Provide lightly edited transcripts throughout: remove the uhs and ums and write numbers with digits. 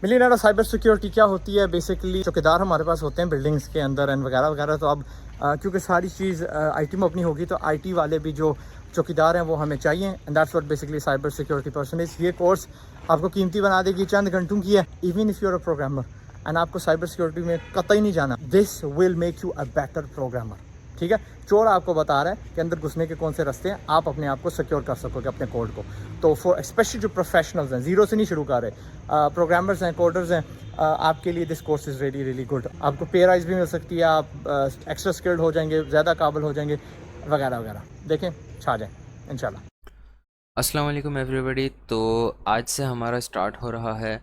Million cyber security क्या होती है? बेसिकली चौकीदार हमारे पास होते हैं बिल्डिंग्स के अंदर एंड वगैरह वगैरह। तो अब क्योंकि सारी चीज़ आईटी में अपनी होगी, तो आईटी वाले भी जो चौकीदार हैं वो हमें चाहिए, and that's what basically cyber security person is. ये कोर्स आपको कीमती बना देगी, चंद घंटों की है। Even if you are a programmer and आपको साइबर सिक्योरिटी में कतई नहीं जाना, this will make you a better programmer. ठीक है, चोर आपको बता रहा है कि अंदर घुसने के कौन से रास्ते हैं, आप अपने आप को सिक्योर कर सकोगे अपने कोड को। तो फॉर स्पेशली जो प्रोफेशनल्स हैं, ज़ीरो से नहीं शुरू कर रहे, प्रोग्रामर्स हैं, कोडर्स हैं, आपके लिए this course is really really good. आपको पे राइज भी मिल सकती है, आप एक्स्ट्रा स्किल्ड हो जाएंगे, ज़्यादा काबिल हो जाएंगे, वगैरह वगैरह। देखें, छा जाएँ इंशाल्लाह। अस्सलाम वालेकुम एवरीबॉडी। तो आज से हमारा स्टार्ट हो रहा है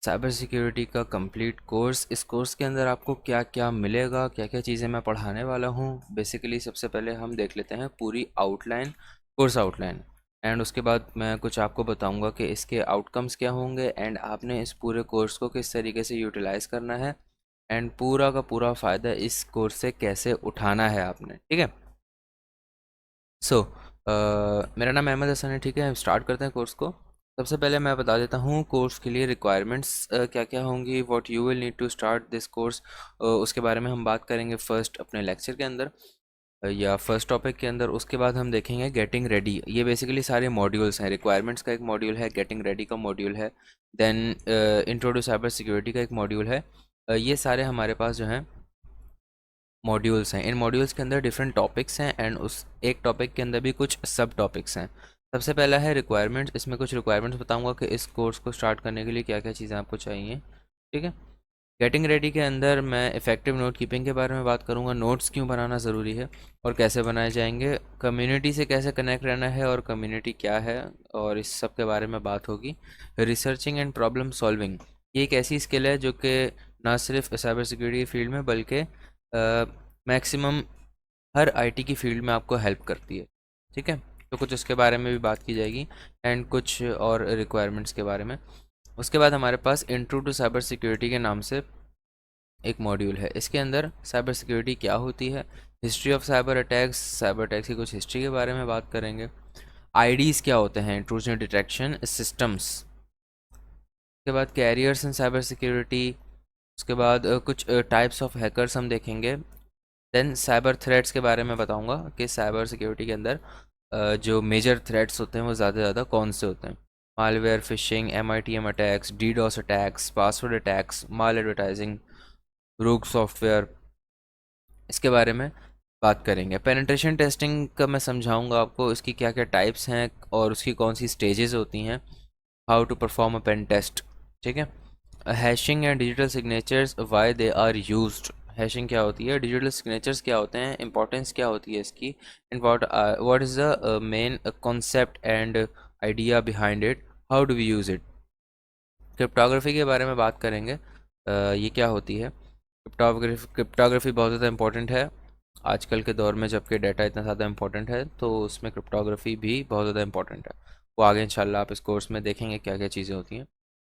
साइबर सिक्योरिटी का कंप्लीट कोर्स। इस कोर्स के अंदर आपको क्या क्या मिलेगा, क्या क्या चीज़ें मैं पढ़ाने वाला हूँ। बेसिकली सबसे पहले हम देख लेते हैं पूरी आउटलाइन, कोर्स आउटलाइन, एंड उसके बाद मैं कुछ आपको बताऊंगा कि इसके आउटकम्स क्या होंगे एंड आपने इस पूरे कोर्स को किस तरीके से यूटिलाइज़ करना है एंड पूरा का पूरा फ़ायदा इस कोर्स से कैसे उठाना है आपने। ठीक है। सो मेरा नाम अहमद हसन है। ठीक है, स्टार्ट करते हैं कोर्स को। सबसे पहले मैं बता देता हूँ कोर्स के लिए रिक्वायरमेंट्स क्या क्या होंगी, what you will need to start this course. उसके बारे में हम बात करेंगे फर्स्ट अपने लेक्चर के अंदर, या फर्स्ट टॉपिक के अंदर। उसके बाद हम देखेंगे गेटिंग रेडी। ये बेसिकली सारे मॉड्यूल्स हैं। रिक्वायरमेंट्स का एक मॉड्यूल है, गेटिंग रेडी का मॉड्यूल है, then intro to cyber security का एक मॉड्यूल है। ये सारे हमारे पास जो हैं मॉड्यूल्स हैं। इन मॉड्यूल्स के अंदर डिफरेंट टॉपिक्स हैं एंड उस एक टॉपिक के अंदर भी कुछ सब टॉपिक्स हैं। सबसे पहला है रिक्वायरमेंट्स। इसमें कुछ रिक्वायरमेंट्स बताऊंगा कि इस कोर्स को स्टार्ट करने के लिए क्या क्या चीज़ें आपको चाहिए। ठीक है। गेटिंग रेडी के अंदर मैं इफ़ेक्टिव नोट कीपिंग के बारे में बात करूंगा, नोट्स क्यों बनाना ज़रूरी है और कैसे बनाए जाएंगे, कम्युनिटी से कैसे कनेक्ट रहना है और कम्युनिटी क्या है, और इस सब के बारे में बात होगी। रिसर्चिंग एंड प्रॉब्लम सॉल्विंग, ये एक ऐसी स्किल है जो कि ना सिर्फ साइबर सिक्योरिटी फील्ड में बल्कि मैक्सिमम हर आईटी की फील्ड में आपको हेल्प करती है। ठीक है, तो कुछ उसके बारे में भी बात की जाएगी एंड कुछ और रिक्वायरमेंट्स के बारे में। उसके बाद हमारे पास इंट्रो टू साइबर सिक्योरिटी के नाम से एक मॉड्यूल है। इसके अंदर साइबर सिक्योरिटी क्या होती है, history of cyber attacks, cyber attacks की कुछ हिस्ट्री के बारे में बात करेंगे। आईडीज़ क्या होते हैं, इंट्रूजन डिटेक्शन सिस्टम्स। उसके बाद कैरियर्स इन साइबर सिक्योरिटी। उसके बाद कुछ टाइप्स ऑफ हैकर्स हम देखेंगे। देन साइबर थ्रेट्स के बारे में बताऊंगा कि साइबर सिक्योरिटी के अंदर जो मेजर थ्रेट्स होते हैं वो ज़्यादा से ज़्यादा कौन से होते हैं। Malware, phishing, MITM attacks, DDoS attacks, password attacks, malvertising, rogue software, इसके बारे में बात करेंगे। पेनिट्रेशन टेस्टिंग का मैं समझाऊंगा आपको, इसकी क्या क्या टाइप्स हैं और उसकी कौन सी स्टेजेस होती हैं, how to perform a pen test. ठीक है। Hashing and digital signatures, why they are used. Hashing क्या होती है, डिजिटल सिग्नेचर्स क्या होते हैं, इंपॉर्टेंस क्या होती है इसकी, and what is the main concept and idea behind it, how do we use it. Cryptography के बारे में बात करेंगे। ये क्या होती है क्रिप्टोग्राफी बहुत ज़्यादा इंपॉर्टेंट है आजकल के दौर में, जबकि डाटा इतना ज़्यादा इंपॉर्टेंट है तो उसमें क्रिप्टोग्राफी भी बहुत ज़्यादा इंपॉर्टेंट है। वो आगे इंशाल्लाह आप इस कोर्स में देखेंगे क्या क्या चीज़ें होती हैं।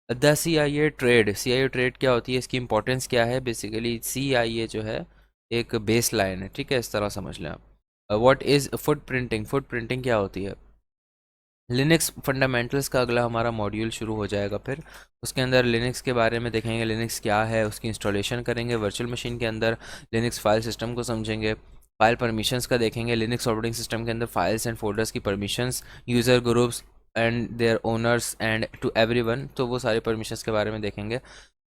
The C I A trade क्या होती है, इसकी इंपॉर्टेंस क्या है। बेसिकली CIA जो है एक बेस लाइन है। ठीक है, इस तरह समझ लें आप। व्हाट इज़ फुट प्रिंटिंग क्या होती है। लिनक्स फंडामेंटल्स का अगला हमारा मॉड्यूल शुरू हो जाएगा। फिर उसके अंदर लिनक्स के बारे में देखेंगे, लिनक्स क्या है, उसकी इंस्टॉलेशन करेंगे वर्चुअल मशीन के अंदर, लिनक्स फाइल सिस्टम को समझेंगे। फाइल परमिशंस का देखेंगे, लिनक्स ऑपरेटिंग सिस्टम के अंदर फाइल्स एंड फोल्डर्स की permissions, user groups and their owners and to everyone, तो वो सारे परमिशंस के बारे में देखेंगे।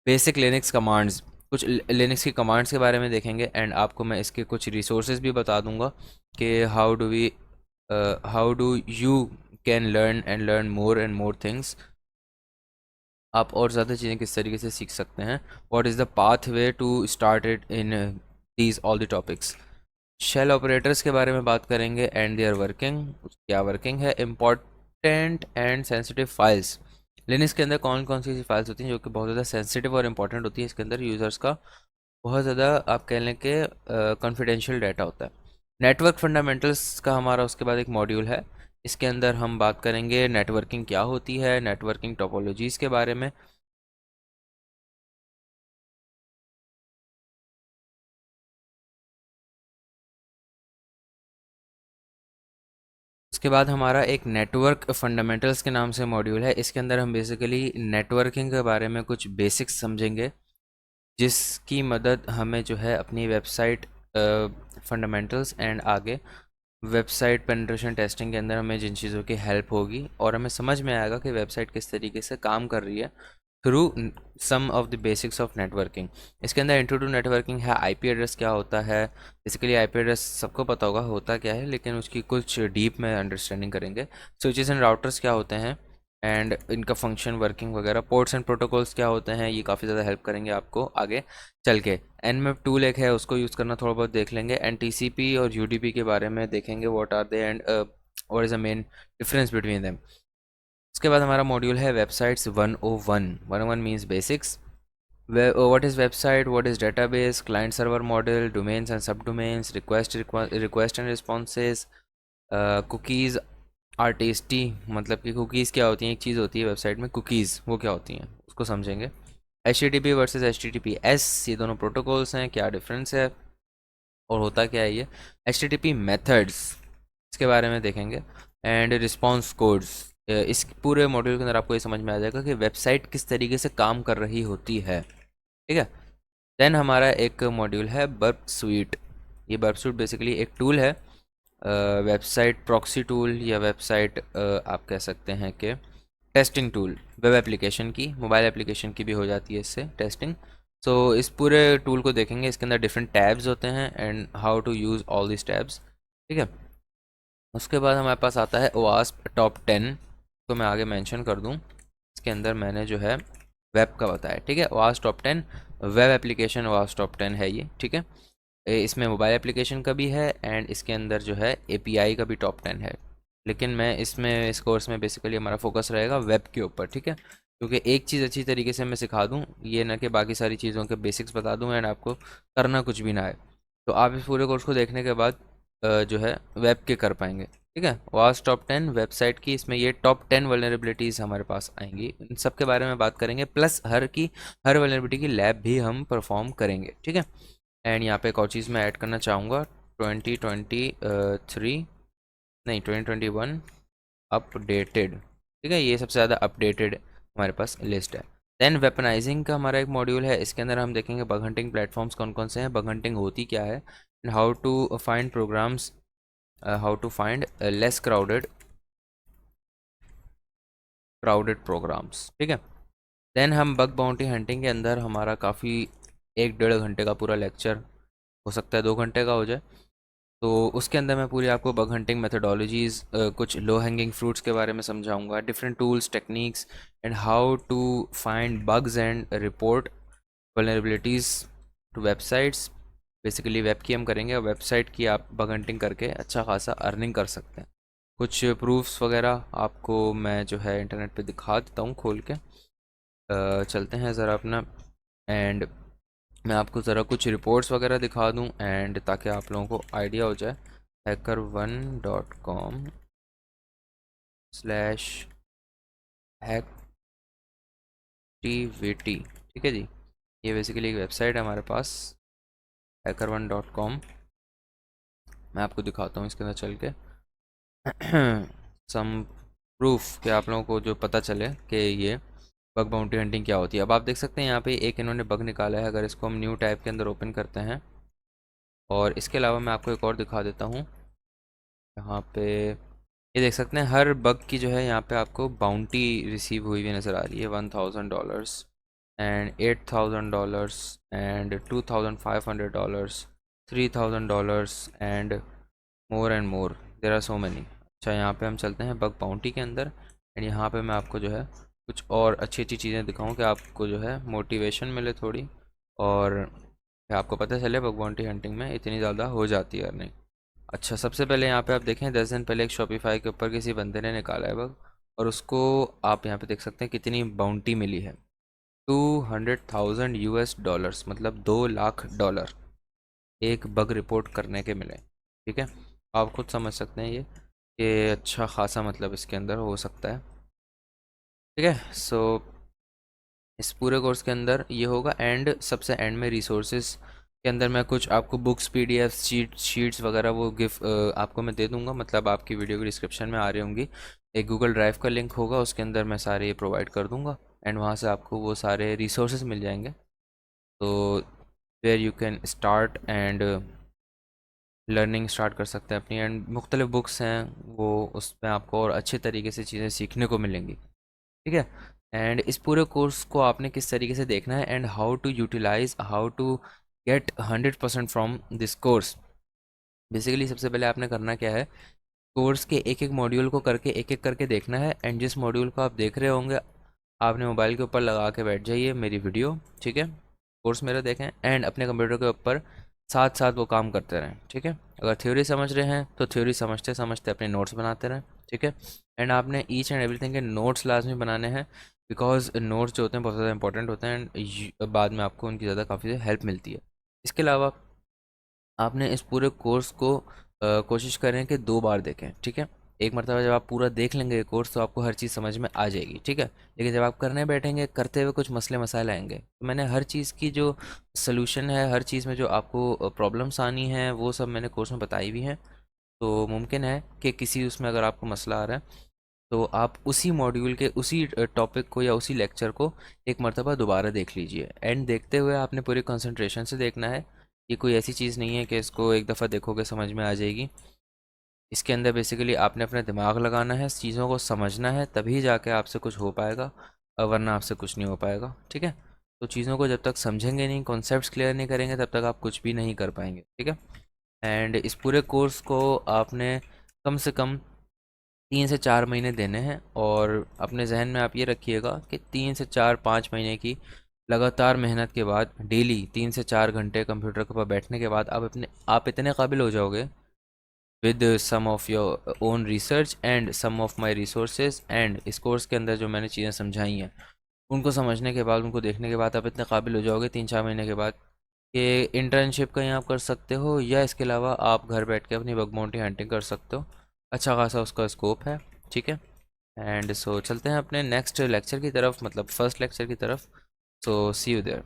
बेसिक लिनक्स कमांड्स, कुछ लिनक्स की कमांड्स के बारे में देखेंगे एंड आपको मैं इसके कुछ रिसोर्सेज भी बता दूंगा कि how do you can learn and learn more and more things. आप और ज़्यादा चीज़ें किस तरीके से सीख सकते हैं, what is the pathway to start it in these all the topics. Shell operators के बारे में बात करेंगे एंड देयर वर्किंग, क्या वर्किंग है, important and sensitive files. Linux के अंदर कौन कौन सी फाइल्स होती हैं जो कि बहुत ज़्यादा सेंसिटिव और इंपॉर्टेंट होती है। इसके अंदर यूज़र्स का बहुत ज़्यादा आप कह लें कि कॉन्फिडेंशियल डाटा होता है। नेटवर्क फंडामेंटल्स का हमारा उसके बाद एक मॉड्यूल है। इसके अंदर हम बात करेंगे नेटवर्किंग क्या होती है, नेटवर्किंग टोपोलॉजीज़ के बारे में। उसके बाद हमारा एक नेटवर्क फंडामेंटल्स के नाम से मॉड्यूल है। इसके अंदर हम बेसिकली नेटवर्किंग के बारे में कुछ बेसिक्स समझेंगे, जिसकी मदद हमें जो है अपनी वेबसाइट फंडामेंटल्स एंड आगे वेबसाइट पेनिट्रेशन टेस्टिंग के अंदर हमें जिन चीज़ों की हेल्प होगी और हमें समझ में आएगा कि वेबसाइट किस तरीके से काम कर रही है through some of the basics of networking. इसके अंदर इंट्रो टू नेटवर्किंग है, आईपी एड्रेस क्या होता है। बेसिकली आईपी एड्रेस सबको पता होगा होता क्या है, लेकिन उसकी कुछ डीप में अंडरस्टैंडिंग करेंगे। स्विचेस एंड राउटर्स क्या होते हैं एंड इनका फंक्शन वर्किंग वगैरह। पोर्ट्स एंड प्रोटोकॉल्स क्या होते हैं, ये काफ़ी ज़्यादा हेल्प करेंगे आपको आगे चल के। nmap टूल एक है, उसको यूज़ करना थोड़ा बहुत देख लेंगे। एंड टीसीपी और यूडीपी के बारे में देखेंगे, what are they and what is the main difference between them. उसके बाद हमारा मॉड्यूल है websites 101। 101 means basics. What is website, what is database, client server model, domains and subdomains, request and responses, cookies are tasty, मतलब कि cookies क्या होती हैं। एक चीज़ होती है वेबसाइट में कुकीज़, वो क्या होती हैं उसको समझेंगे। HTTP वर्सेस HTTPS, ये दोनों प्रोटोकॉल्स हैं, क्या डिफरेंस है और होता क्या है ये। HTTP मेथड्स, इसके बारे में देखेंगे। And response codes. इस पूरे मॉड्यूल के अंदर आपको ये समझ में आ जाएगा कि वेबसाइट किस तरीके से काम कर रही होती है, ठीक है। देन हमारा एक मॉड्यूल है बर्प स्वीट। ये बर्प स्वीट बेसिकली एक टूल है, वेबसाइट प्रॉक्सी टूल या वेबसाइट आप कह सकते हैं कि टेस्टिंग टूल। वेब एप्लीकेशन की, मोबाइल एप्लीकेशन की भी हो जाती है इससे टेस्टिंग। सो इस पूरे टूल को देखेंगे। इसके अंदर डिफरेंट टैब्स होते हैं and how to use all this tabs, ठीक है। उसके बाद हमारे पास आता है OWASP टॉप 10, तो मैं आगे मेंशन कर दूं। इसके अंदर मैंने जो है वेब का बताया, ठीक है। OWASP top 10 web application, OWASP top 10 है ये, ठीक है। इसमें मोबाइल एप्लीकेशन का भी है एंड इसके अंदर जो है API का भी टॉप 10 है। लेकिन मैं इसमें इस कोर्स में बेसिकली हमारा फोकस रहेगा वेब के ऊपर, ठीक है। क्योंकि एक चीज़ अच्छी तरीके से मैं सिखा दूँ, ये ना कि बाकी सारी चीज़ों के बेसिक्स बता दूँ एंड आपको करना कुछ भी ना आए। तो आप इस पूरे कोर्स को देखने के बाद जो है वेब के कर पाएंगे, ठीक है। वास्ट टॉप 10 वेबसाइट की, इसमें ये टॉप 10 वल्नरेबिलिटीज़ हमारे पास आएंगी, इन सब के बारे में बात करेंगे। प्लस हर वल्नरेबिलिटी की लैब भी हम परफॉर्म करेंगे, ठीक है। एंड यहाँ पे एक और चीज़ मैं ऐड करना चाहूँगा, 2023 नहीं 2021 अपडेटेड, ठीक है। ये सबसे ज़्यादा अपडेटेड हमारे पास लिस्ट है। देन वेपनाइजिंग का हमारा एक मॉड्यूल है। इसके अंदर हम देखेंगे बग हंटिंग प्लेटफॉर्म्स कौन कौन से हैं, बग हंटिंग होती क्या है, and how to find programs, how to find less crowded programs, ठीक है। देन हम बग बाउंटी हंटिंग के अंदर हमारा काफ़ी 1-1.5 घंटे का पूरा लेक्चर, हो सकता है 2 घंटे का हो जाए। तो उसके अंदर मैं पूरी आपको बग हंटिंग मेथडोलॉजीज़, कुछ लो हैंगिंग फ्रूट्स के बारे में समझाऊंगा, different tools techniques and how to find bugs and report vulnerabilities to websites. Basically web की हम करेंगे और वेबसाइट की आप बग हंटिंग करके अच्छा खासा अर्निंग कर सकते हैं। कुछ प्रूफ्स वगैरह आपको मैं जो है इंटरनेट पे दिखा देता हूँ खोल के। चलते हैं ज़रा अपना, एंड मैं आपको ज़रा कुछ रिपोर्ट्स वगैरह दिखा दूं एंड ताकि आप लोगों को आइडिया हो जाए। hacker1.com/activity, ठीक है जी। ये बेसिकली एक वेबसाइट है हमारे पास, hacker1.com। मैं आपको दिखाता हूँ इसके अंदर चल के सम प्रूफ कि आप लोगों को जो पता चले कि ये बग बाउंटी हंटिंग क्या होती है। अब आप देख सकते हैं यहाँ पे एक इन्होंने बग निकाला है। अगर इसको हम न्यू टैब के अंदर ओपन करते हैं, और इसके अलावा मैं आपको एक और दिखा देता हूँ। यहाँ पे ये देख सकते हैं हर बग की जो है यहाँ पे आपको बाउंटी रिसीव हुई हुई नज़र आ रही है। $1,000 and $8,000 and $2,500, $3,000 and more there are so many. अच्छा, यहाँ पे हम चलते हैं बग बाउंटी के अंदर एंड यहाँ पे मैं आपको जो है कुछ और अच्छी अच्छी चीज़ें दिखाऊँ कि आपको जो है मोटिवेशन मिले थोड़ी, और आपको पता चले बग बाउंटी हंटिंग में इतनी ज़्यादा हो जाती है अर्निंग। अच्छा, सबसे पहले यहाँ पे आप देखें 10 दिन पहले एक शॉपिफाई के ऊपर किसी बंदे ने निकाला है बग, और उसको आप यहाँ पे देख सकते हैं कितनी बाउंटी मिली है। $200,000, मतलब $2 लाख एक बग रिपोर्ट करने के मिले, ठीक है। आप खुद समझ सकते हैं ये अच्छा खासा मतलब इसके अंदर हो सकता है, ठीक है। सो इस पूरे कोर्स के अंदर ये होगा, एंड सबसे एंड में रिसोर्सेज के अंदर मैं कुछ आपको बुक्स, पीडीएफ, शीट्स वगैरह वो आपको मैं दे दूंगा, मतलब आपकी वीडियो की डिस्क्रिप्शन में आ रही होंगी। एक गूगल ड्राइव का लिंक होगा, उसके अंदर मैं सारे ये प्रोवाइड कर दूंगा एंड वहाँ से आपको वो सारे रिसोर्सेज मिल जाएंगे। तो where you can start and learning start कर सकते हैं अपनी। एंड मुख्तलिफ बुक्स हैं वो, उसमें आपको और अच्छे तरीके से चीज़ें सीखने को मिलेंगी, ठीक है। एंड इस पूरे कोर्स को आपने किस तरीके से देखना है and how to utilize, how to get 100% from this course. Basically सबसे पहले आपने करना क्या है, कोर्स के एक एक मॉड्यूल को करके एक एक करके देखना है। एंड जिस मॉड्यूल को आप देख रहे होंगे, आपने मोबाइल के ऊपर लगा के बैठ जाइए मेरी वीडियो, ठीक है, कोर्स मेरा देखें एंड अपने कंप्यूटर के ऊपर साथ साथ वो काम करते रहें, ठीक है। अगर थ्योरी समझ रहे हैं तो थ्योरी समझते समझते अपने नोट्स बनाते रहें, ठीक है। एंड आपने ईच एंड एवरीथिंग के नोट्स लाजमी बनाने हैं, बिकॉज नोट्स जो होते हैं बहुत ज़्यादा इंपॉर्टेंट होते हैं एंड बाद में आपको उनकी ज़्यादा काफ़ी हेल्प मिलती है। इसके अलावा आपने इस पूरे कोर्स को कोशिश करें कि 2 बार देखें, ठीक है। एक मरतबा जब आप पूरा देख लेंगे कोर्स तो आपको हर चीज़ समझ में आ जाएगी, ठीक है। लेकिन जब आप करने बैठेंगे, करते हुए कुछ मसले मसाइल आएंगे, तो मैंने हर चीज़ की जो सलूशन है, हर चीज़ में जो आपको प्रॉब्लम्स आनी है, वो सब मैंने कोर्स में बताई भी हैं। तो मुमकिन है कि किसी उसमें अगर आपको मसला आ रहा है तो आप उसी मॉड्यूल के उसी टॉपिक को या उसी लेक्चर को एक मरतबा दोबारा देख लीजिए। एंड देखते हुए आपने पूरी कंसंट्रेशन से देखना है। ये कोई ऐसी चीज़ नहीं है कि इसको एक दफ़ा देखोगे समझ में आ जाएगी। इसके अंदर बेसिकली आपने अपना दिमाग लगाना है, चीज़ों को समझना है, तभी जाके आपसे कुछ हो पाएगा, वरना आपसे कुछ नहीं हो पाएगा, ठीक है। तो चीज़ों को जब तक समझेंगे नहीं, कॉन्सेप्ट्स क्लियर नहीं करेंगे, तब तक आप कुछ भी नहीं कर पाएंगे, ठीक है। एंड इस पूरे कोर्स को आपने कम से कम 3 से 4 महीने देने हैं। और अपने जहन में आप ये रखिएगा कि 3 से 4 5 महीने की लगातार मेहनत के बाद, डेली 3 से 4 घंटे कंप्यूटर के ऊपर बैठने के बाद आप इतने काबिल हो जाओगे with some of your own research and some of my resources. And इस कोर्स के अंदर जो मैंने चीज़ें समझाई हैं, उनको समझने के बाद, उनको देखने के बाद आप इतने काबिल हो जाओगे 3 4 महीने के बाद कि इंटर्नशिप कहीं आप कर सकते हो, या इसके अलावा आप घर बैठ के अपनी बग बाउंटी हंटिंग कर सकते हो। अच्छा खासा उसका स्कोप है, ठीक है। एंड सो चलते हैं अपने नेक्स्ट लेक्चर की तरफ, मतलब फर्स्ट लेक्चर की तरफ। सो सी यू देयर।